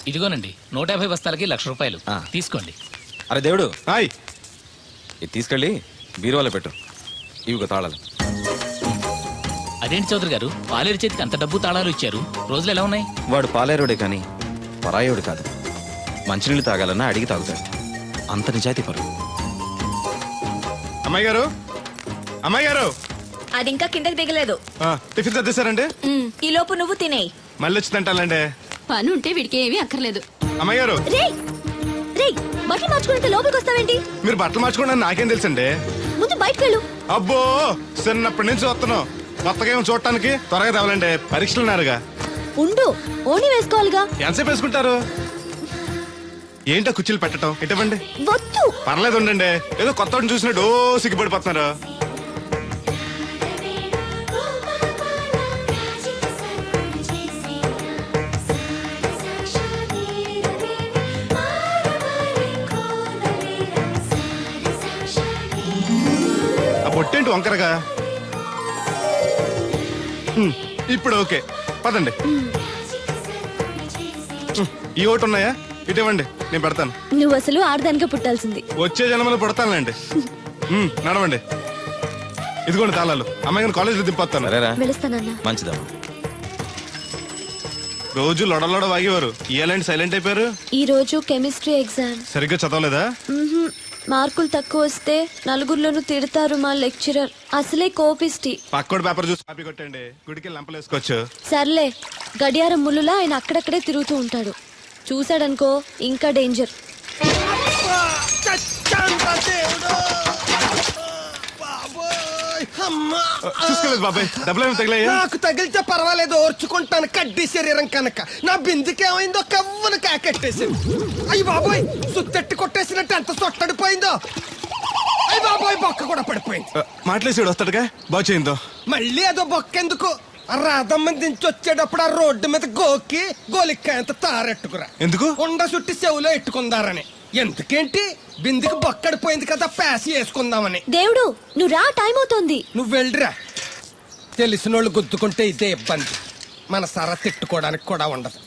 ఇదిగోనండి 150 బస్తాలకి ₹1,00,000 తీసుకోండి. అరే దేవుడు, హాయ్. ఇది తీసుకెళ్ళి బీరువాలో పెట్టు. ఇవిగో తాళాలు. అదేంటి చౌదరి గారు, పాలేరు చేతికి అంత డబ్బు తాళాలు ఇచ్చారు, రోజులు ఎలా ఉన్నాయి? వాడు పాలేరుడే కానీ పరాయోడు కాదు. మంచినీళ్ళు తాగాలన్నా అడిగి తాగుతాడు. అంత నిజాయితీ పరు. అమ్మాయి గారు, అమ్మాయి గారు, అది ఇంకా కిందకి దిగలేదు. టిఫిన్ సర్దేశారండి? ఈ లోపు నువ్వు తినేయి. మళ్ళీ వచ్చి తింటాలండి. పని ఉంటే వీడికి ఏమీ అక్కర్లేదు. అమ్మాయి గారు, బట్టలు మార్చుకుంటే లోపలికి వస్తావేంటి? మీరు బట్టలు మార్చుకోండి నాకేం తెలుసండి. ముందు బయటకు వెళ్ళు. అబ్బో, చిన్నప్పటి నుంచి వస్తున్నావు. కొత్తగా ఏమో చూడటానికి త్వరగా తేవాలండి. పరీక్షలు ఉన్నారుగా. ఉండు, ఓణి వేసుకోవాలిగా. ఎంతసేపు వేసుకుంటారు? ఏంటో కుర్చీలు పెట్టడం ఇటువంటి. వద్దు. పర్లేదు ఉండండి. ఏదో కొత్త చూసినట్టు సిగ్గుపడిపోతున్నారు. ఆ బొట్టేంటి వంకరగా? ఇప్పుడు ఓకే, పదండి. ఈ ఓటు ఉన్నాయా? ఇటువంటి నేను పెడతాను. నువ్వు అసలు ఆడదానిగా పుట్టాల్సింది. వచ్చే జన్మలో పుడతానులేండి. నడవండి. ఇదిగోండి తాళాలు. అమ్మాయి కాలేజీలో దింపొస్తాను. వెళుస్తానన్నా. మంచిదమ్మా. రోజు లొడలోడ వాగేవారు, ఇయ్యాలండి సైలెంట్ అయిపోయారు. ఈ రోజు కెమిస్ట్రీ ఎగ్జామ్. సరిగ్గా చదవలేదా? మార్కులు తక్కువ వస్తే నలుగురిలోనూ తిడతారు మా లెక్చరర్. అసలే కోపిస్టి. పక్కోడు పేపర్ చూసి కాపీ కొట్టండి. గుడికి లంపలేసుకోవచ్చు. సర్లే, గడియారం ముళ్ళులా ఆయన అక్కడక్కడే తిరుగుతూ ఉంటాడు. చూశాడనుకో ఇంకా డేంజర్. చూసుకోలేదు బాబాయ్, డబ్బులు తగిలాయా? నాకు తగిలితే పర్వాలేదు, ఓర్చుకుంటాను. కడ్డీ శరీరం కనుక నా బిందుకేమైందో కవ్వను కాకెట్టేసింది. అయ్యి బాబోయ్, సుత్తెట్టి కొట్టేసినట్టు ఎంత సొట్టడిపోయిందో. అయ్యి బాబోయ్, బొక్క కూడా పడిపోయింది. మాట్లాడేసాడు వస్తాడుగా, బాగు చేయిందో. మళ్ళీ అదో బొక్క ఎందుకు? రాధమ్మ దించి వచ్చేటప్పుడు ఆ రోడ్డు మీద గోకి గోలిక్కాయంత తారెట్టుకురా. ఎందుకు? ఉండ చుట్టి చెవులో ఎట్టుకుందారని. ఎందుకేంటి? బిందుకు బొక్కడిపోయింది కదా, ప్యాసి వేసుకుందామని. దేవుడు, నువ్వు రా, టైం అవుతోంది. నువ్వు వెళ్ళిరా. తెలిసినోళ్ళు గుద్దుకుంటే ఇదే ఇబ్బంది. మన సర తిట్టుకోవడానికి కూడా ఉండదు.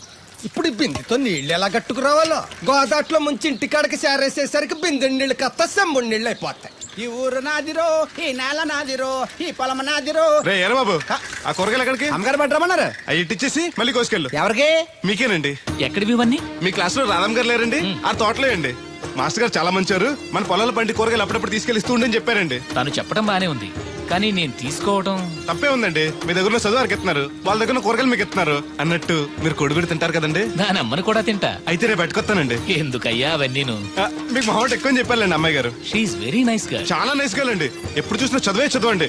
ఇప్పుడు ఈ బిందెతో నీళ్ళు ఎలా కట్టుకురావాలో. గోదాట్లో ముంచి ఇంటికాడకి చేరేసేసరికి బిందె నీళ్ళు కత్త సెంబుడి నీళ్ళు అయిపోతాయి. ఈ ఊరు నాదిరో, ఈ నేల నాదిరో, ఈ పొలం నాదిరో. రే ఎరా బాబు, ఆ కూరగాయలు ఎక్కడికి? అమ్మగారు పట్టరమన్నారు. అవి ఇట్టిచ్చేసి మళ్ళీ కోసుకెళ్ళు. ఎవరికి? మీకేనండి. ఎక్కడివి ఇవన్నీ? మీ క్లాస్ లో రాధమ్ గారు లేరండి? ఆ తోటలో అండి. మాస్టర్ గారు చాలా మంచారు. మన పొలాల పండి కూరగాయలు అప్పుడప్పుడు తీసుకెళ్లిస్తూ ఉండని చెప్పారండి. తను చెప్పడం బానే ఉంది, కానీ నేను తీసుకోవడం తప్పే ఉందండి. మీ దగ్గర చదువు వారికి ఇస్తున్నారు, వాళ్ళ దగ్గర కూరగాయలు మీకు ఇస్తున్నారు. అన్నట్టు మీరు కొడుగుడు తింటారు కదండి. దాని అమ్మని కూడా తింటా. అయితే రేపు పెట్టుకొస్తానండి. ఎందుకయ్యా అవన్నీ? మీకు మా ఎక్కువ అని చెప్పాలండి అమ్మాయి గారు. షీఈ్ వెరీ నైస్ గా. చాలా నైస్ గా అండి. ఎప్పుడు చూసినా చదువే చదవండి.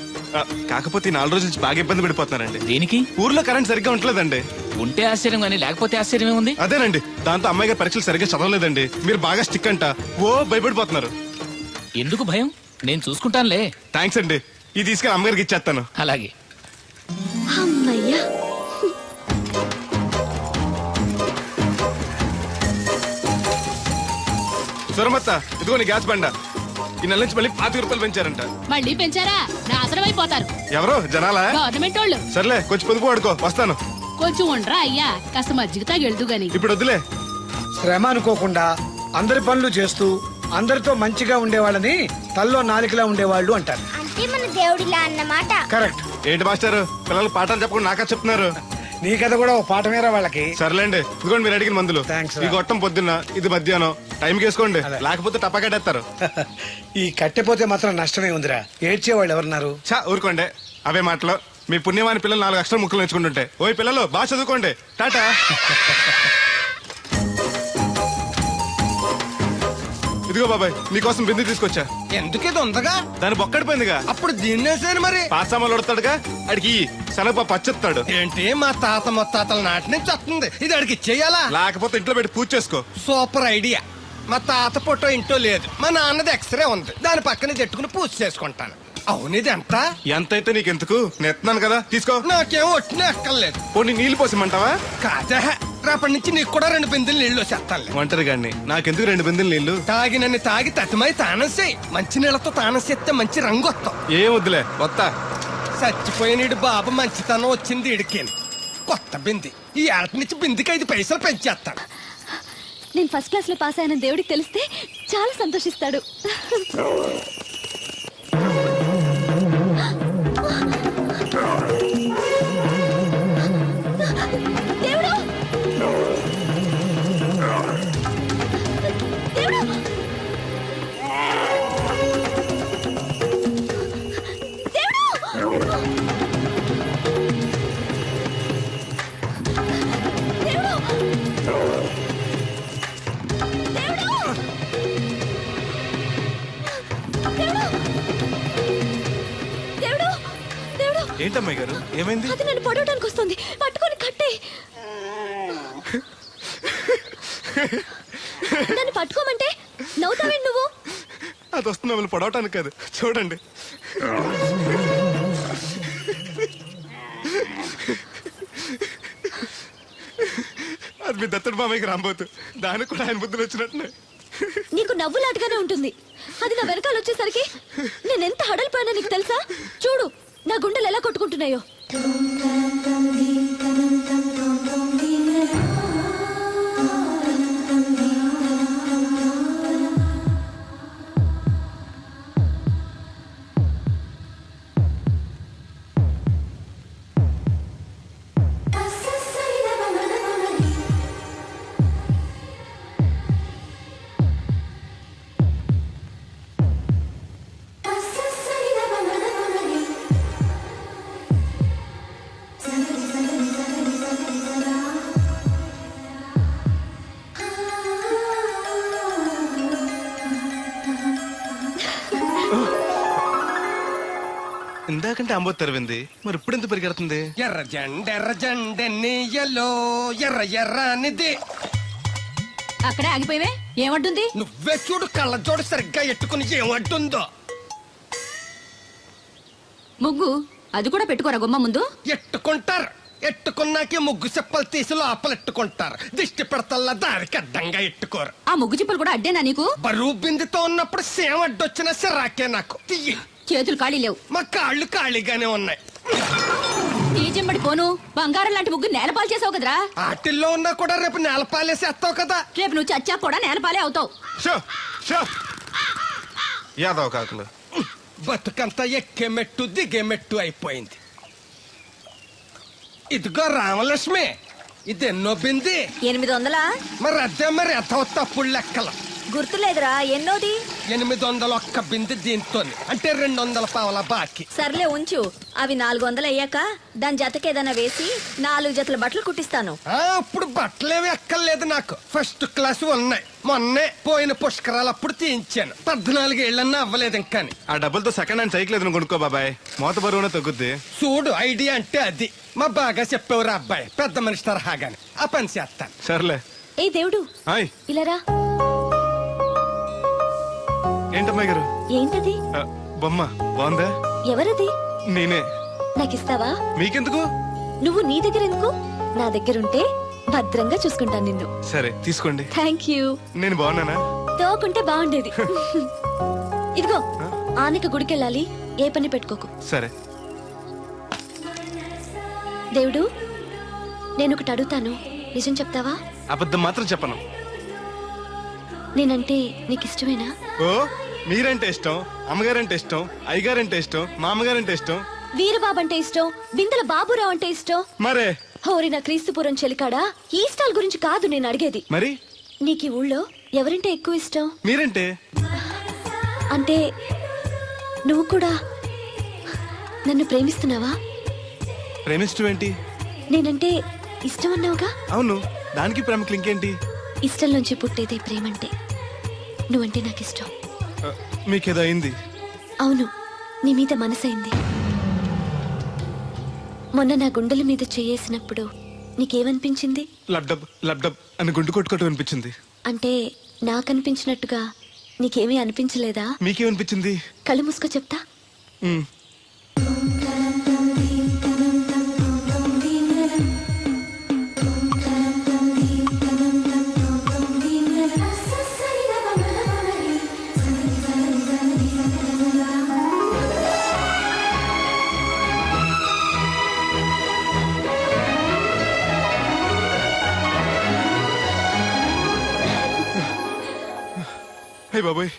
కాకపోతే 4 రోజుల నుంచి బాగా ఇబ్బంది పడిపోతున్నారండి. దేనికి? ఊర్లో కరెంట్ సరిగ్గా ఉండలేదండి. ఉంటే ఆశ్చర్యం కానీ లేకపోతే ఆశ్చర్యమే ఉంది. అదేనండి, దాంతో అమ్మాయి గారు పరీక్షలు సరిగ్గా చదవలేదండి. మీరు బాగా స్టిక్ అంట ఓ భయపడిపోతున్నారు. ఎందుకు భయం? నేను చూసుకుంటానులే. థ్యాంక్స్ అండి. ఇది తీసుకెళ్ళి అమ్మగారికి ఇచ్చేస్తాను. అలాగే. అమ్మయ్యా. సురమత్త, ఇదిగో నీ గ్యాస్ బండ. ఈ నెల నుంచి మళ్ళీ ₹5 పెంచారంట. మళ్ళీ పెంచారా? నాశనం అయిపోతారు. ఎవరో జనాలా? గవర్నమెంట్ వాళ్ళు. సర్లే, కొంచెం పొదుపు వాడుకో, వస్తాను. కొంచెం ఉండరా అయ్యా, కాస్త మజ్జిగ తాగెళ్దు గాని. ఇప్పుడు వద్దులే. శ్రమ అనుకోకుండా అందరి పనులు చేస్తూ అందరితో మంచిగా ఉండేవాళ్ళని తల్లో నాలికలా ఉండేవాళ్ళు అంటారు. అంటే మన దేవుడిలా అన్నమాట. కరెక్ట్. ఏంటి మాస్టర్, పిల్లలు పాఠాలు చెప్పకుండా నాకా చెప్తున్నారు? నీ కథ కూడా ఓ పాఠమేరా వాళ్ళకి. సర్లేండి, ఇదిగోండి మీరు అడిగిన మందులు. థాంక్స్. ఈ గొట్టం పొద్దున్న, ఇది మధ్యాహ్నం. టైంకి వేసుకోండి, లేకపోతే టపాకట్టేస్తారు. ఈ కట్టెపోతే మాత్రం నష్టమే ఉందిరా. ఏడ్చేవాళ్ళు ఎవరున్నారు? చా ఊరుకోండి, అవే మాటలు. మీ పుణ్యమాని పిల్లలు 4 అక్షరం ముక్కలు నేర్చుకుంటుంటే. ఓయ్ పిల్లలు, బాగా చదువుకోండి. టాటా. ఇదిగో బాబాయ్, నీకోసం బిందు తీసుకొచ్చా. ఎందుకేదో ఉందగా? దాని బొక్కడిపోయిందిగా. అప్పుడు దీన్నేసాను మరి. పాసామాలు ఉడతాడుగా, అడిగి శనగపప్పు పచ్చెత్తాడు. ఏంటి, మా తాత ముత్తాతల నాటి నుంచి వస్తుంది. ఇది అడిగి ఇచ్చేయాలా? లేకపోతే ఇంట్లో పెట్టి పూజ చేసుకో. Super idea. మా తాత ఫోటో ఇంట్లో లేదు, మా నాన్నది ఎక్స్రే ఉంది. దాని పక్కన చెట్టుకుని పూజ చేసుకుంటాను. అవును, ఇది ఎంత? ఎంతైతే నీకెందుకు, నెత్తున్నాను కదా, తీసుకో. నాకేం ఒట్టినే ఎక్కర్లేదు. పోనీ నీళ్లు పోసిమంటావా? కాదా, రేపటి నుంచి నీకు కూడా 2 బిందెలు నీళ్లు వచ్చేస్తాను. ఒంటరి గాడిని, నాకెందుకు 2 బిందెలు నీళ్లు? తాగినన్ని తాగి తతిమై తానం చేయి. మంచి నీళ్లతో తానం చేస్తే మంచి రంగు వస్తాం. ఏం వద్దులే, వస్తా. చచ్చిపోయిన బాబు మంచితనం వచ్చింది ఇడికి. కొత్త బింది ఈ ఏట నుంచి బిందికి 5 పైసలు పెంచేస్తాడు. నేను ఫస్ట్ క్లాస్ లో పాస్ అయిన దేవుడికి తెలిస్తే చాలా సంతోషిస్తాడు. దేవుడు! దేవుడు! ఏంటమ్మాయి గారు ఏమైంది? అది నన్ను పడవడానికి వస్తుంది, పట్టుకొని కట్టే. నన్ను పట్టుకోమంటే నవ్వుతావేంటి నువ్వు? అది వస్తుంది మిమ్మల్ని పడవటానికి కాదు, చూడండి. అది మీ దత్తడు మామయ్యకి రాబోతు, దానికి కూడా ఆయన బుద్ధులు వచ్చినట్టు. నీకు నవ్వులాటగానే ఉంటుంది. అది నా వెనకాల వచ్చేసరికి నేను ఎంత హడలిపోయానో నీకు తెలుసా? చూడు నా గుండెలు ఎలా కొట్టుకుంటున్నాయో. ఇందాకంటే అంబో తెరవింది, మరి ఇప్పుడు ఎంత పరిగెడుతుంది? ఎర్ర జెండెన్నీయలో ఎర్ర ఎర్రనిది. అక్కడే ఆగిపోయావే, ఏమంటుంది? నువ్వే చూడు, కళ్ళజోడు సరిగ్గా ఎట్టుకుని ఏమంటుందో. ముగ్గు అది కూడా పెట్టుకోరా గుమ్మ ముందు. ఎట్టుకుంటారు, ఎట్టుకున్నాకే ముగ్గు చెప్పలు తీసి లోపలెట్టుకుంటారు. దిష్టి పెడతల్లా దారికి అడ్డంగా ఎట్టుకోరు. ఆ ముగ్గు చిప్పలు కూడా అడ్డేనా నీకు? బరువు బిందుతో ఉన్నప్పుడు సేమ అడ్డొచ్చిన సిరాకే నాకు. తీయి. చేతులు ఖాళీ లేవు. మా కాళ్ళు ఖాళీగానే ఉన్నాయి. ఈ చెంబడి పోను బంగారం లాంటి ముగ్గు నేలపాలు చేసావు కదరా. ఆటిల్లో ఉన్నా కూడా రేపు నేలపాలేసేస్తావు కదా. రేపు నువ్వు చచ్చా కూడా నేలపాలే అవుతావు. షో షో యాదవ్ కాకులు. బతుకంతా ఎక్కే మెట్టు దిగే మెట్టు అయిపోయింది. ఇదిగో రామలక్ష్మి, ఇది ఎన్నో బింది? 800. మరి అదే మరి ఎథవ తప్పుడు లెక్కలు. గుర్తులేదురా ఎన్నోది? 800 బింది దీంతో, అంటే 200 పావల బాకీ. సర్లే ఉంచు, అవి 400 అయ్యాక దాని జతకేదైనా వేసి 4 జతల బట్టలు కుట్టిస్తాను. అప్పుడు బట్టలేవి ఎక్కర్లేదు నాకు, ఫస్ట్ క్లాస్ ఉన్నాయి. మొన్నే పోయిన పుష్కరాలప్పుడు తీయించాను. 14 ఏళ్ళన్నా అవ్వలేదు ఇంకా. ఆ డబ్బులతో సెకండ్ హ్యాండ్ సైకిల్ ఏదైనా కొనుక్కో బాబాయ్, మోత బరువునే తగ్గుద్ది. చూడు ఐడియా అంటే అది. మా బాగా చెప్పేవారు అబ్బాయి, పెద్ద మనిషి తరహాగాని. ఆ పని చేస్తాను. సర్లే. ఏ దేవుడు, హాయ్. ఇలారా. ఏంటమ్మాయి గారు? ఏంటది? బొమ్మ బాగుందా? ఎవరది? నేనే. నాకిస్తావా? మీకెందుకు? నువ్వు నీ దగ్గర ఎందుకు? నా దగ్గరుంటే భద్రంగా చూసుకుంటాను నిన్ను. సరే తీసుకోండి. Thank you. నేను బాగున్నానా? తోకుంటే బాగుండేది. ఇదిగో ఆనక గుడికెళ్ళాలి, ఏ పని పెట్టుకోకు. సరే. దేవుడు, నేను ఒకటి అడుగుతాను, నిజం చెప్తావా? అబద్ధం మాత్రం చెప్పను. నేనంటే నీకు ఇష్టమేనా? ఓ, మీరంటే ఇష్టం, అమ్మగారంటే ఇష్టం, అయ్యగారంటే ఇష్టం, మామగారంటే ఇష్టం, వీరబాబు అంటే ఇష్టం, బిందెల బాబురావు అంటే ఇష్టం. మరే హోరి నా క్రీస్తుపురం చెలికాడా, ఈ స్టాల్ గురించి కాదు నేను అడిగేది. మరి నీకు ఈ ఊళ్ళో ఎవరంటే ఎక్కువ ఇష్టం? మీరంటే. అంటే నువ్వు కూడా నన్ను ప్రేమిస్తున్నావా? ప్రేమిష్టం ఏంటి? నేనంటే ఇష్టం అన్నావుగా. అవును, దానికి ప్రేమకి ఇంకేంటి? ఇష్టం నుంచి పుట్టేదే ప్రేమంటే. నువ్వంటే నాకు ఇష్టం. మీకేదో అయింది? అవును, నీ మీద మనసైంది. మొన్న నా గుండెల మీద చేయేసినప్పుడు నీకేమనిపించింది? లబ్డబ్ లబ్డబ్ అని గుండు కొట్టుకోవటం అనిపించింది. అంటే నాకనిపించినట్టుగా నీకేమీ అనిపించలేదా? మీకేమనిపించింది? కళ్ళు మూసుకో చెప్తా. అయ్య బాబోయ్,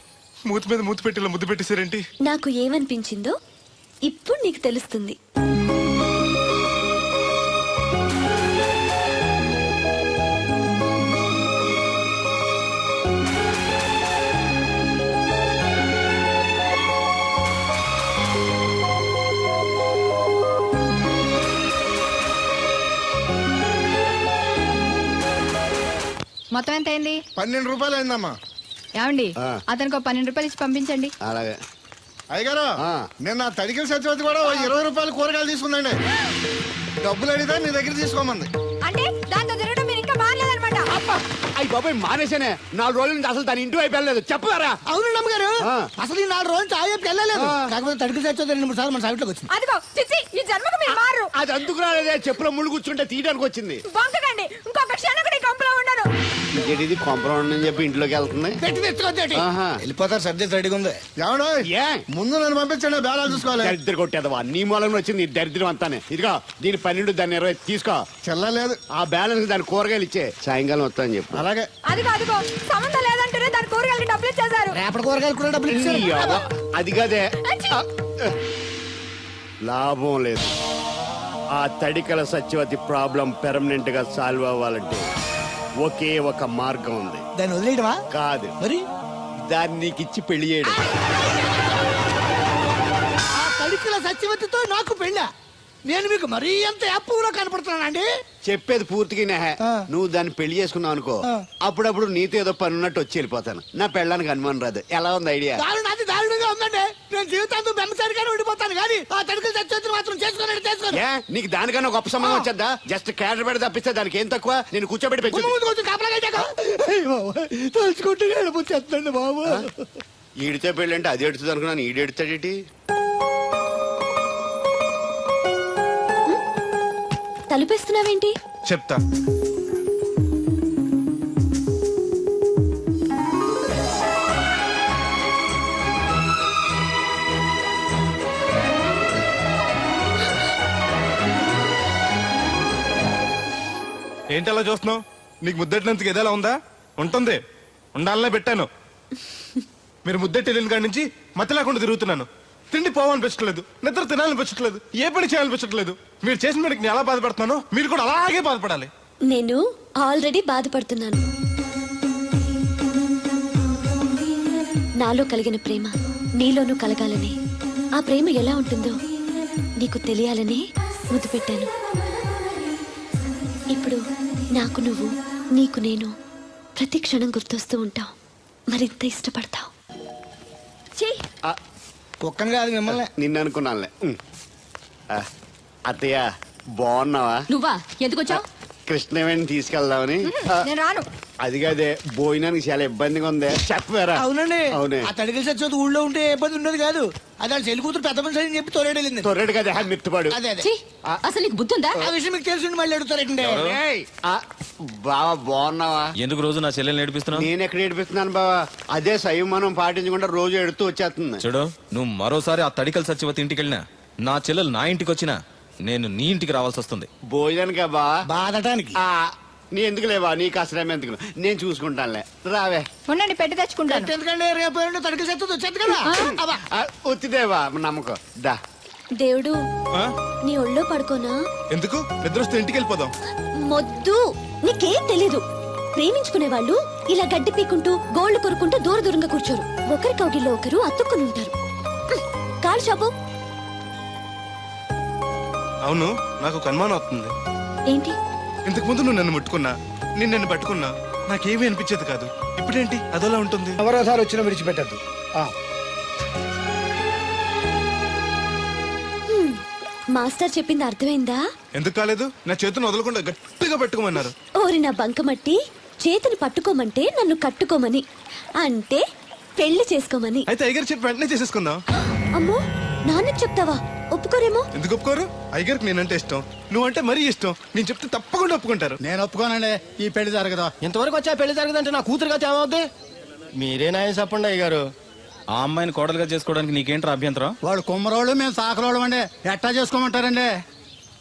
మూతి మీద మూతి పెట్టేలా ముద్దు పెట్టేశారేంటి? నాకు ఏమనిపించిందో ఇప్పుడు నీకు తెలుస్తుంది. మొత్తం ఎంత అయింది? 12 రూపాయలు అయిందమ్మా. ఏమండి అతనికి 12 రూపాయలు ఇచ్చి పంపించండి. అలాగే అయ్యగారు, నేను నా తడికిల సత్యవతి కూడా 20 రూపాయలు కూరగాయలు తీసుకుందండి. డబ్బులు అడిగితే నీ దగ్గర తీసుకోమంది. అంటే దాంతో తిరగడం మీరు ఇంకా మారలేదన్నమాట. అయ్యి బాబాయ్ మానేశానే. 4 రోజుల నుంచి అసలు దాని ఇంటి వైపు వెళ్ళలేదు. చెప్పారా? అవును నమ్మగారు, అసలు ఈ 4 రోజులు చాయ్ వెళ్ళలేదు. కాకపోతే తడికి సచ్చి 2-3 సార్లు మన సైట్లోకి వచ్చింది. అదిగో చిచ్చి, ఈ జన్మకు మీరు మారు. అది అందుకు రాలేదే, చెప్పులో ముళ్ళు కూర్చుంటే తీయడానికి వచ్చింది. బొంకకండి, ఇంకొక క్షణం కూడా ఈ కొంపలో ఉండను. ఇది కొంపరం ఉండని చెప్పి ఇంట్లోకి వెళ్తుంది. పెట్టి తెచ్చుకోద్దేటి. వెళ్ళిపోతారు, సబ్జెక్ట్ రెడీగా ఉంది. ఏమన్నా ఏ ముందు నన్ను పంపించండి, బేరాలు చూసుకోవాలి. దరిద్ర కొట్టేదవా, నీ మూలంలో వచ్చింది ఈ దరిద్రం అంతానే. ఇదిగో దీని 12, దాన్ని 20 తీసుకో. చెల్లలేదు. ఆ బ్యాలెన్స్ దాని కూరగాయలు ఇచ్చే, సాయంకాలం వస్తా అని చెప్పు. అలాగే. అదిగో సంబంధం లేదంటూనే దాని కూరగాయలకి డబ్బులు ఇచ్చేశారు. రేపటి కూరగాయలు కూడా డబ్బులు ఇచ్చారు. ఈ అవ్వ, అది కదే లాభం లేదు. ఆ తడికల సత్యవతి ప్రాబ్లం పెర్మనెంట్ గా సాల్వ్ అవ్వాలంటే ఒకే ఒక మార్గం ఉంది. దాన్ని వదిలేయడమా? కాదు, మరి దాన్ని నీకిచ్చి పెళ్లి చేయడం. ఆ తడికిల సత్యవతితో నాకు పెళ్ళా? నేను మీకు మరీ ఎంత యాప్లో కనపడుతున్నానండి? చెప్పేది పూర్తిగా నెహ. నువ్వు దాన్ని పెళ్లి చేసుకున్నావు అనుకో, అప్పుడప్పుడు నీతో ఏదో పని ఉన్నట్టు వచ్చి వెళ్ళిపోతాను. నా పెళ్ళడానికి అనుమానం రాదు. ఎలా ఉంది ఐడియా? అది దారుణంగా ఉందండి. నేను జీవితాంతం బెమ్మసారిగానే ఉండిపోతాను కానీ ఆ తడికిల సత్యవతిని మాత్రం చేసుకోను. ఏ నీకు దానికన్నా గొప్ప సంబంధం వచ్చేద్దా? జస్ట్ క్యారెట్ పెడితే తప్పిస్తే దానికి ఏం తక్కువ? నేను కూర్చోబెట్టి పెంచు. తలుచుకుంటే వెళ్ళిపోతుందండి బాబు. ఈడితే పెళ్ళి అంటే అది ఎడుతుంది అనుకున్నాను, ఈడు ఎడుతాడేటి? తలుపేస్తున్నావేంటి? చెప్తా. ఏంటి అలా చూస్తున్నావు? నీకు ముద్దెట్టినందుకు ఏదైనా ఉందా? ఉంటుంది, ఉండాలనే పెట్టాను. మీరు ముద్దెట్టి వెళ్ళిన కాడి నుంచి మతి లేకుండా తిరుగుతున్నాను. తిండి పోవాలనిపించట్లేదు, నిద్ర తినాలనిపించట్లేదు, ఏ పని చేయాలనిపించట్లేదు. మీరు చేసిన పనికి నేను ఎలా బాధపడుతున్నానో మీరు కూడా అలాగే బాధపడాలి. నేను ఆల్రెడీ బాధపడుతున్నాను. నాలో కలిగిన ప్రేమ నీలోనూ కలగాలని, ఆ ప్రేమ ఎలా ఉంటుందో నీకు తెలియాలని ముద్దు పెట్టాను. ఇప్పుడు నాకు నువ్వు, నీకు నేను ప్రతి క్షణం గుర్తొస్తూ ఉంటావు. మరింత ఇష్టపడతావు. కుక్కను కాదు మిమ్మల్ని. నిన్ను అనుకున్నానులే. అత్తయ్య బాగున్నావా? నువ్వా? ఎందుకు వచ్చావు? కృష్ణవేణి తీసుకెళ్దామని. నేను రాను. అది కాదే, భోజనానికి చాలా ఇబ్బందిగా ఉంది. చెప్పారా? అవునండి. అవునే. ఆ తడికిల సత్యవతి ఊళ్ళో ఉంటే ఏ ఇబ్బంది ఉండదు కాదు. అది చెల్లి కూతురు పెద్ద మనిషి అని చెప్పి తోలేడెళ్ళింది. తొర్రెడు కదా మిత్తుపాడు. అదే అదే. ఛీ, అసలు నీకు బుద్ధి ఉందా? ఆ విషయం మీకు తెలిసి మళ్ళీ అడుగుతారండి. బావా బాగున్నావా? ఎందుకు రోజు నా చెల్లెల్ని నేర్పిస్తున్నావు? నేను ఎక్కడ ఏడిపిస్తున్నాను బావా? అదే సంయమనం పాటించకుండా రోజు ఎడుతూ వచ్చేస్తుంది. చూడు, నువ్వు మరోసారి ఆ తడికల సత్యవతి ఇంటికి వెళ్ళినా, నా చెల్లెలు నా ఇంటికి వచ్చినా, నేను నీ ఇంటికి రావాల్సి వస్తుంది. భోజనానికా బావా? బాధటానికి. నీ ఎందుకు లేవా? నీకు అసలేం ఎందుకు, నేను చూసుకుంటానులే. రావే. ఉండండి, పెట్టి తెచ్చుకుంటాను. ఎందుకంటే రేపు తడికిల సత్యవతి వచ్చేది కదా. వచ్చిదేవా నమ్మకం. దా దేవుడు, నీ ఒళ్ళో పడుకోనా? ఎందుకు? నిద్ర వస్తే ఇంటికి వెళ్ళిపోదాం. మొద్దు, నీకేం తెలీదు. ప్రేమించుకునే వాళ్ళు ఇలా గడ్డి పీకుంటూ గోళ్లు కొరుకుంటూ దూరంగా కూర్చోరు. ఒకరి కౌగిల్లో ఒకరు అతుక్కుని ఉంటారు. కాలు చాపు. అవును, నాకు ఒక అనుమానం అవుతుంది. ఏంటి? ఇంతకు ముందు నువ్వు నన్ను ముట్టుకున్నా, నేను నన్ను పట్టుకున్నా, నాకేమీ అనిపించేది కాదు. ఇప్పుడేంటి అదోలా ఉంటుంది? ఎవరోసారి వచ్చినా విడిచిపెట్టద్దు. మాస్టర్ చెప్పింది అర్థమైందా? ఎందుకు కాలేదు? నా చేతును వదలకుండా గట్టిగా పట్టుకోమన్నారు. ఓరి నా బంకమట్టి, చేతిని పట్టుకోమంటే నన్ను కట్టుకోమని, అంటే పెళ్లి చేసుకోమని. అయితే అయ్యగారు చెప్పి వెంటనే చేసేసుకుందాం. అమ్మో, నాన్నకి చెప్తావా? ఒప్పుకోరేమో. ఎందుకు ఒప్పుకోరు? అయ్యగారికి నేనంటే ఇష్టం, నువ్వంటే మరీ ఇష్టం. నేను చెప్తే తప్పకుండా ఒప్పుకుంటారు. నేను ఒప్పుకోనండి, ఈ పెళ్లి జరగదు. ఇంతవరకు వచ్చా పెళ్లి జరగదంటే నా కూతురుగా ఏమవుద్ది? మీరే న్యాయం చెప్పండి అయ్యగారు. ఆ అమ్మాయిని కోడలుగా చేసుకోవడానికి నీకేంట్రా అభ్యంతరం? వాడు కుమ్మరోళ్ళు, మేము సాకరోళ్ళు అండి. ఎట్టా చేసుకోమంటారండి?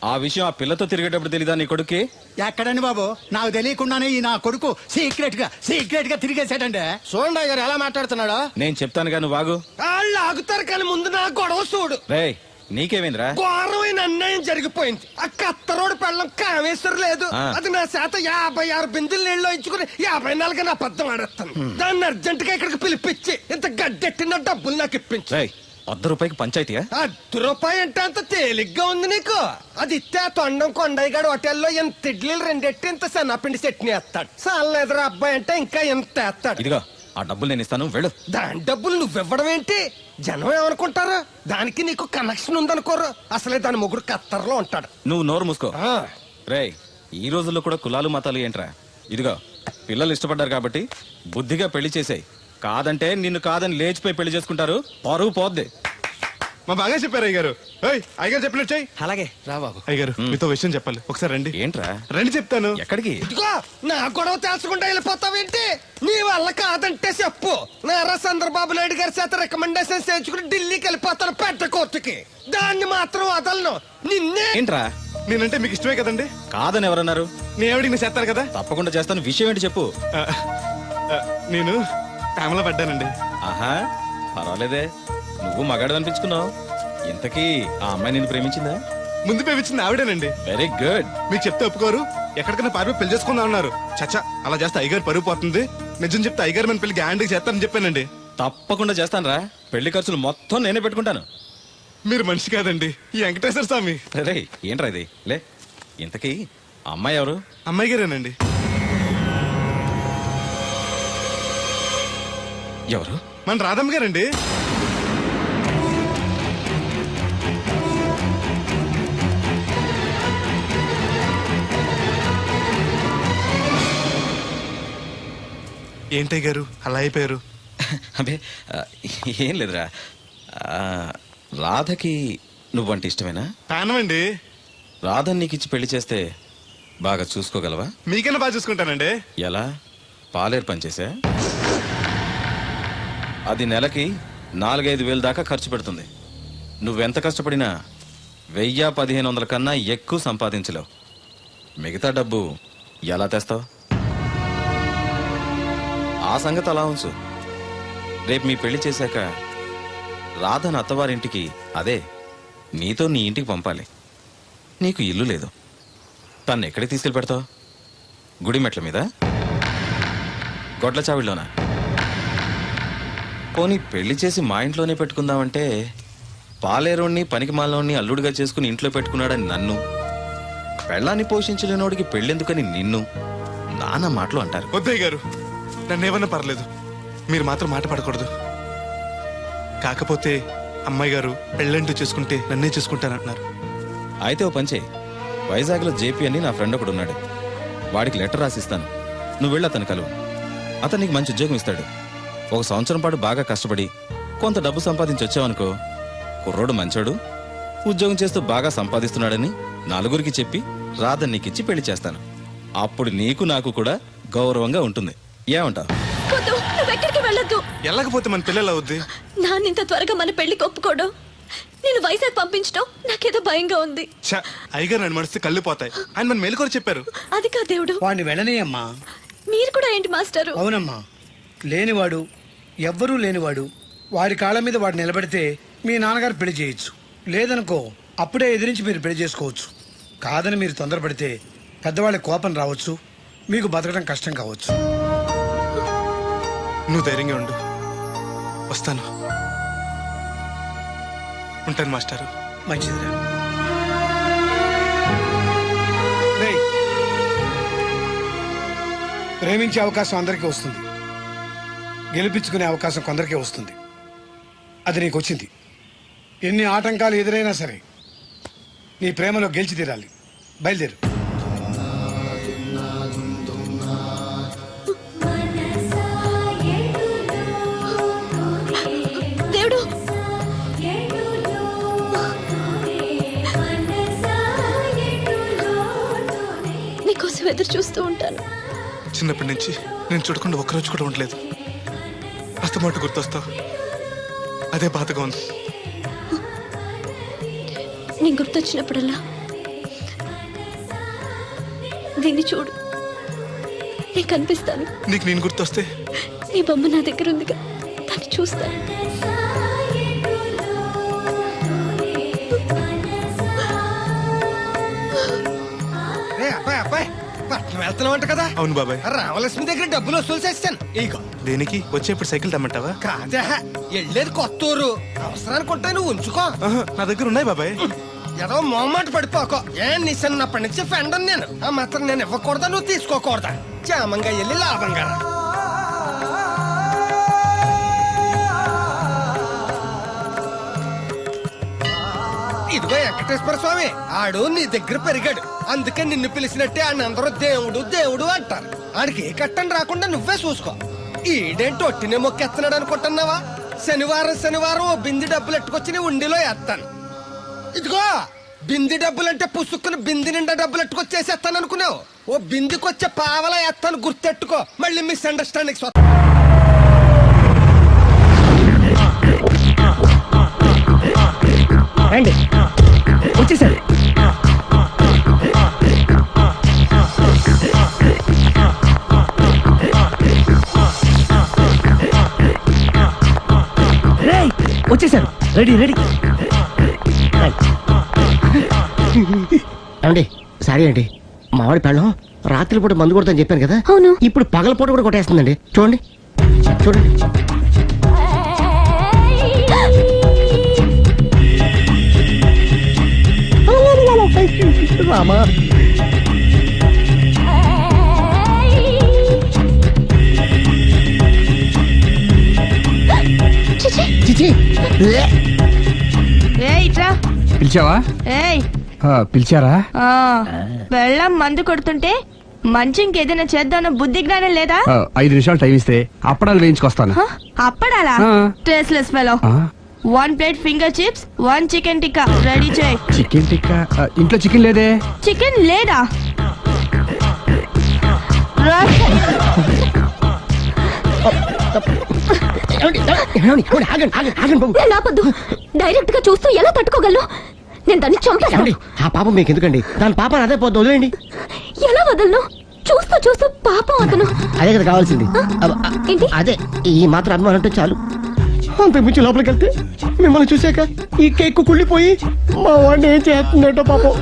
ఆ విషయం ఆ పిల్లతో తిరిగేటప్పుడు తెలీదా నీ కొడుక్కి? ఎక్కడండి బాబు, నాకు తెలియకుండానే ఈ నా కొడుకు సీక్రెట్ గా తిరిగేసాడండి. చూడండి అయ్యారు ఎలా మాట్లాడుతున్నాడో. నేను చెప్తానుగా, నువ్వు వాగు. వాళ్ళు ఆగుతారు కానీ ముందు నా గొడవ చూడు. రేయ్, నీకేమైందిరా? ఘోరమైన అన్యాయం జరిగిపోయింది. ఆ కత్తరోడు పెళ్ళం కామేశ్వరం లేదు. అది నా చేత 56 బిందులు నీళ్ళు ఇచ్చుకుని 54 నా అబద్ధం ఆడేస్తాను. దాన్ని అర్జెంట్ గా ఇక్కడికి పిలిపించి ఇంత గడ్డెట్టిన డబ్బులు నాకు ఇప్పించు. రేయ్, ₹100 పంచాయతీయా? ₹100 అంటే అంత తేలిగ్గా ఉంది నీకు. అది ఇస్తే ఆ తొండం కొండయ్యగాడు హోటల్లో ఎంత ఇడ్లీలు 2 ఇంత సన్నపిండి చట్నీ వేస్తాడు. సాల ఎదురు అబ్బాయి అంటే ఇంకా ఎంత వేస్తాడు. ఇదిగో ఆ డబ్బులు నేను ఇస్తాను, వెళ్ళు. దాని డబ్బులు నువ్వివ్వడం ఏంటి? జనం ఏమనుకుంటారు? దానికి నీకు కనెక్షన్ ఉందనుకోరు. అసలే దాని మొగుడు కత్తర్లో ఉంటాడు. నువ్వు నోరు మూసుకో. రేయ్, ఈ రోజుల్లో కూడా కులాలు మతాలు ఏంట్రా? ఇదిగో పిల్లలు ఇష్టపడ్డారు కాబట్టి బుద్ధిగా పెళ్లి చేసాయి. కాదంటే నిన్ను కాదని లేచిపోయి పెళ్లి చేసుకుంటారు, పరువు పోద్ది. మా బాగా చెప్పారు అయ్యగారు. అయ్యగారు చెప్పినట్టు చెయ్యి. అలాగే రా బాబు. అయ్యగారు మీతో విషయం చెప్పాలి, ఒకసారి రండి. ఏంట్రా? రండి చెప్తాను. ఎక్కడికి? ఇదిగో నా గొడవ తెలుసుకుంటా వెళ్ళిపోతావేంటి? నీ వల్ల కాదంటే చెప్పు. నారా చంద్రబాబు నాయుడు గారి చేత రికమెండేషన్ చేయించుకుని ఢిల్లీకి వెళ్ళిపోతాను పెద్ద కోర్టుకి. దాన్ని మాత్రం వదలను. నిన్నే. ఏంట్రా? నేనంటే మీకు ఇష్టమే కదండి. కాదని ఎవరన్నారు? నేను ఎవడికి నేను చేస్తాను కదా. తప్పకుండా చేస్తాను. విషయం ఏంటి చెప్పు. నేను ప్రేమలో పడ్డానండి. ఆహా, పర్వాలేదే, నువ్వు మగాడు అనిపించుకున్నావు. ఇంతకీ ఆ అమ్మాయి నిన్ను ప్రేమించిందా? ముందు ప్రేమించింది ఆవిడేనండి. Very good. మీకు చెప్తే ఒప్పుకోరు. ఎక్కడికైనా పారిపోయి పెళ్లి చేసుకుందాం అన్నారు. చచ్చా, అలా చేస్తే అయ్యగారు పరుగు పోతుంది. నిజం చెప్తే అయ్యగారు మన పెళ్లి గ్యాండ్కి చేస్తానని చెప్పానండి. తప్పకుండా చేస్తానురా. పెళ్లి ఖర్చులు మొత్తం నేనే పెట్టుకుంటాను. మీరు మనిషి కాదండి, ఈ వెంకటేశ్వర స్వామి. రే, ఏంట్రా ఇది? లే, ఇంతకీ ఆ అమ్మాయి ఎవరు? అమ్మాయి గారేనండి. ఎవరు? మన రాధమ్మ గారండి. ఏంటయ్య గారు అలా అయిపోయారు? అదే ఏం లేదురా. రాధకి నువ్వంటే ఇష్టమేనా? ప్రాణమండి. రాధని నీకు ఇచ్చి పెళ్లి చేస్తే బాగా చూసుకోగలవా? మీకన్నా బాగా చూసుకుంటానండి. ఎలా? పాలేరు పనిచేసా? అది నెలకి 4-5 వేలు దాకా ఖర్చు పెడుతుంది. నువ్వెంత కష్టపడినా 1000-1500 కన్నా ఎక్కువ సంపాదించలేవు. మిగతా డబ్బు ఎలా తెస్తావు? ఆ సంగతి అలా ఉంచు. రేపు మీ పెళ్లి చేశాక రాధను అత్తవారింటికి, అదే నీతో నీ ఇంటికి పంపాలి. నీకు ఇల్లు లేదు. తను ఎక్కడికి తీసుకెళ్ళి పెడతావు? గుడి మెట్ల మీద? గొడ్ల చావిడిలోనా? పోనీ పెళ్లి చేసి మా ఇంట్లోనే పెట్టుకుందామంటే పాలేరోణ్ణి పనికి మాలోని అల్లుడిగా చేసుకుని ఇంట్లో పెట్టుకున్నాడని నన్ను, పెళ్ళాన్ని పోషించలేనోడికి పెళ్ళెందుకని నిన్ను నానా మాటలు అంటారు. వద్దయ్య గారు, నన్నేమన్నా పర్లేదు, మీరు మాత్రం మాట పడకూడదు. కాకపోతే అమ్మాయి గారు పెళ్ళంటూ చేసుకుంటే నన్నే చేసుకుంటానంటున్నారు. అయితే ఓ పంచే, వైజాగ్లో జేపీ అని నా ఫ్రెండ్ ఒకడు ఉన్నాడు. వాడికి లెటర్ రాసిస్తాను. నువ్వు వెళ్ళి అతను కలువు. అతను నీకు మంచి ఉద్యోగం ఇస్తాడు. 1 సంవత్సరం పాటు బాగా కష్టపడి కొంత డబ్బు సంపాదించి వచ్చావనుకో, కుర్రోడు మంచోడు, ఉద్యోగం చేస్తూ బాగా సంపాదిస్తున్నాడని నలుగురికి చెప్పి రాధ నీకిచ్చి పెళ్లి చేస్తాను. అప్పుడు నీకు నాకు కూడా గౌరవంగా ఉంటుంది. ఏమంటావు? నువ్వెక్కడికి వెళ్ళొద్దు. వెళ్ళకపోతే మన పిల్లలు అవుద్ది. నాన్నింత త్వరగా మన పెళ్లికి ఒప్పుకోవడం, నేను వైజాగ్ పంపించడం నాకేదో భయంగా ఉంది. అయ్యగారు నన్ను మడిస్తే కళ్ళు పోతాయి. ఆయన మన మేలు కూడా చెప్పారు. అది కాదు దేవుడు. వాడిని వెళ్ళనీయమ్మా. మీరు కూడా ఏంటి మాస్టారు? అవునమ్మా, లేనివాడు, ఎవ్వరూ లేనివాడు, వాడి కాళ్ళ మీద వాడు నిలబడితే మీ నాన్నగారు పెళ్లి చేయొచ్చు. లేదనుకో, అప్పుడే ఎదిరించి మీరు పెళ్లి చేసుకోవచ్చు. కాదని మీరు తొందరపడితే పెద్దవాళ్ళ కోపం రావచ్చు, మీకు బతకడం కష్టం కావచ్చు. నువ్వు ధైర్యంగా ఉండు, వస్తాను. ఉంటాను మాస్టారు. మంచిదిరా. ప్రేమించే అవకాశం అందరికీ వస్తుంది, గెలిపించుకునే అవకాశం కొందరికే వస్తుంది. అది నీకు వచ్చింది. ఎన్ని ఆటంకాలు ఎదురైనా సరే నీ ప్రేమలో గెలిచి తీరాలి. బయలుదేరు. దేవుడు, నీకోసం ఎదురు చూస్తూ ఉంటాను. చిన్నప్పటి నుంచి నేను చూడకుండా ఒక్కరోజు కూడా ఉండలేదు. అస్తమాట గుర్తొస్తావు, అదే బాధగా ఉంది. నీ గుర్తొచ్చినప్పుడల్లా దీన్ని చూడు, నేను కనిపిస్తాను. నీకు నేను గుర్తొస్తే నీ బొమ్మ నా దగ్గర ఉందిగా, దాన్ని చూస్తాను. రే అబ్బాయి అబ్బాయి, పట్నం వెళ్తున్నావంట కదా? అవును బాబాయ్. రామలక్ష్మి దగ్గర డబ్బులు వసూలు చేస్తాను. ఇగో. దేనికి? వచ్చేప్పుడు సైకిల్ తెమ్మంటావా? కాదే, వెళ్ళేది కొత్త ఊరు, అవసరానికి ఉంటాయి, నువ్వు ఉంచుకో. ఆహా, నా దగ్గర ఉన్నాయి బాబాయ్. ఏదో మొహమాట పడిపోకో. నీ చిన్నప్పటి నుంచి ఫ్రెండ్ నేను. ఆ మాత్రం నేను ఇవ్వకూడదా, నువ్వు తీసుకోకూడదా? క్షేమంగా వెళ్ళి లాభంగా రా. ఇదిగో వెంకటేశ్వర స్వామి, ఆడు నీ దగ్గర పెరిగాడు, అందుకే నిన్ను పిలిచినట్టే ఆయన అందరూ దేవుడు దేవుడు అంటారు. ఆడికి ఏ కట్టం రాకుండా నువ్వే చూసుకో. ఈడేంటి ఒట్టినే మొక్కెత్తనాడు అనుకుంటున్నావా? శనివారం శనివారం ఓ బింది డబ్బులు ఎట్టుకొచ్చి నీ ఉండిలో వేస్తాను. ఇదిగో బింది డబ్బులంటే పుసుక్కుని బింది నిండా డబ్బులు ఎట్టుకొచ్చేసేస్తాను అనుకున్నావు. ఓ బిందికొచ్చే పావలా వేస్తాను, గుర్తెట్టుకో. మళ్ళీ మిస్అండర్స్టాండింగ్. రండి, వచ్చేసారు. వచ్చేసారు, రెడీ రెడీ. అండి సారీ అండి, మామిడి పెళ్ళం రాత్రిపూట మందు కొడతాను చెప్పాను కదా. అవును. ఇప్పుడు పగలపూట కూడా కొట్టేస్తుందండి. చూడండి చూడండి. రామా, చిచి పిలిచావా? పిలిచారా? వెళ్ళం మందు కొడుతుంటే మంచి ఇంకేదైనా చేద్దామన్న బుద్ధి జ్ఞానం లేదా? 5 నిమిషాలు టైం ఇస్తే అప్పడాలు వేయించుకొస్తాను. అప్పడాలా? Tasteless fellow. 1 plate finger chips, 1 chicken tikka ready చేయి. చికెన్ టిక్కా? ఇంట్లో చికెన్ లేదే. చికెన్ లేదా? నాపద్దు, డైరెక్ట్ గా చూస్తూ ఎలా తట్టుకోగలను? నేను దాన్ని చంపేస్తాను. ఆ పాపం మీకు ఎందుకండి? దాని పాప అదే పోతుంది, వదిలేండి. ఎలా వదలను? చూస్తూ చూస్తూ పాపం అతను. అదే కదా కావాల్సింది. ఏంటి? అదే ఈ మాత్రం అభిమానం అంటే చాలు. అంతకు మించి లోపలికి వెళ్తే మిమ్మల్ని చూసాక ఈ కేక్ కుళ్ళిపోయి మా వాడిని ఏం చేస్తుందంటో పాపం.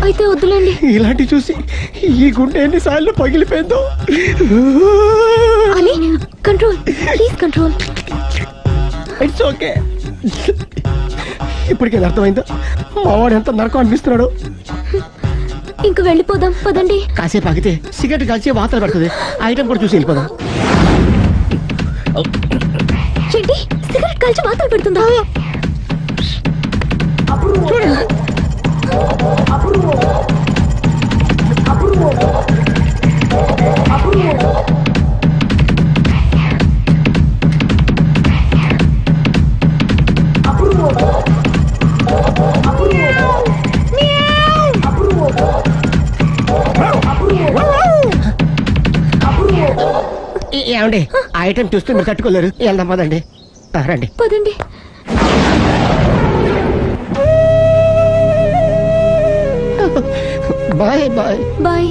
అయితే వద్దులేండి. ఇలాంటి చూసి ఈ గుండె ఎన్నిసార్లు పగిలిపోయిందో. అని control, please control. It's okay. ఇప్పటికే అర్థమైందా మా వాడు ఎంత నరకం అనిపిస్తున్నాడు? ఇంక వెళ్ళిపోదాం పదండి. కాసేపు ఆగితే సిగరెట్ కలిసి వాతలు పడుతుంది. ఐటమ్ కూడా చూసి వెళ్ళిపోదాం. ఏంటి, సిగరెట్ కాల్చి వాతలు పెడుతుందా? ఏమండి, ఆ ఐటమ్ చూస్తే మీరు తట్టుకోలేరు. వెళ్దాం పదండి. రండి పదండి. Bye bye bye.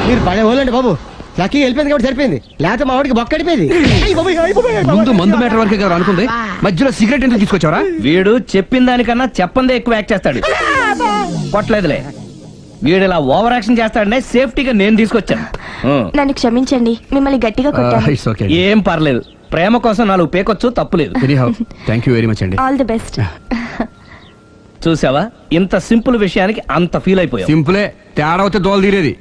మీరు పడే వాళ్ళండి బాబు. లక్కీ వెళ్ళిపోయింది కాబట్టి సరిపోయింది, లేకపోతే మా వాడికి బొక్క అడిపోయింది. ముందు మందు మ్యాటర్ వరకే కదా అనుకుంది, మధ్యలో సిగరెట్ ఎందుకు తీసుకొచ్చావరా? వీడు చెప్పిన దానికన్నా చెప్పందే ఎక్కువ యాక్ట్ చేస్తాడు. కొట్టలేదులే, వీడు ఇలా ఓవర్ యాక్షన్ చేస్తాడనే సేఫ్టీగా నేను తీసుకొచ్చాను. నన్ను క్షమించండి, మిమ్మల్ని గట్టిగా కొట్టాను. It's okay. ఏం పర్లేదు, ప్రేమ కోసం 4 పేకొచ్చు, తప్పులేదు. థ్యాంక్ యూ వెరీ మచ్ అండి. All the best. చూసావా, ఇంత సింపుల్ విషయానికి అంత ఫీల్ అయిపోయావు. సింపులే, తేడా అవుతే దోలు తీరేది.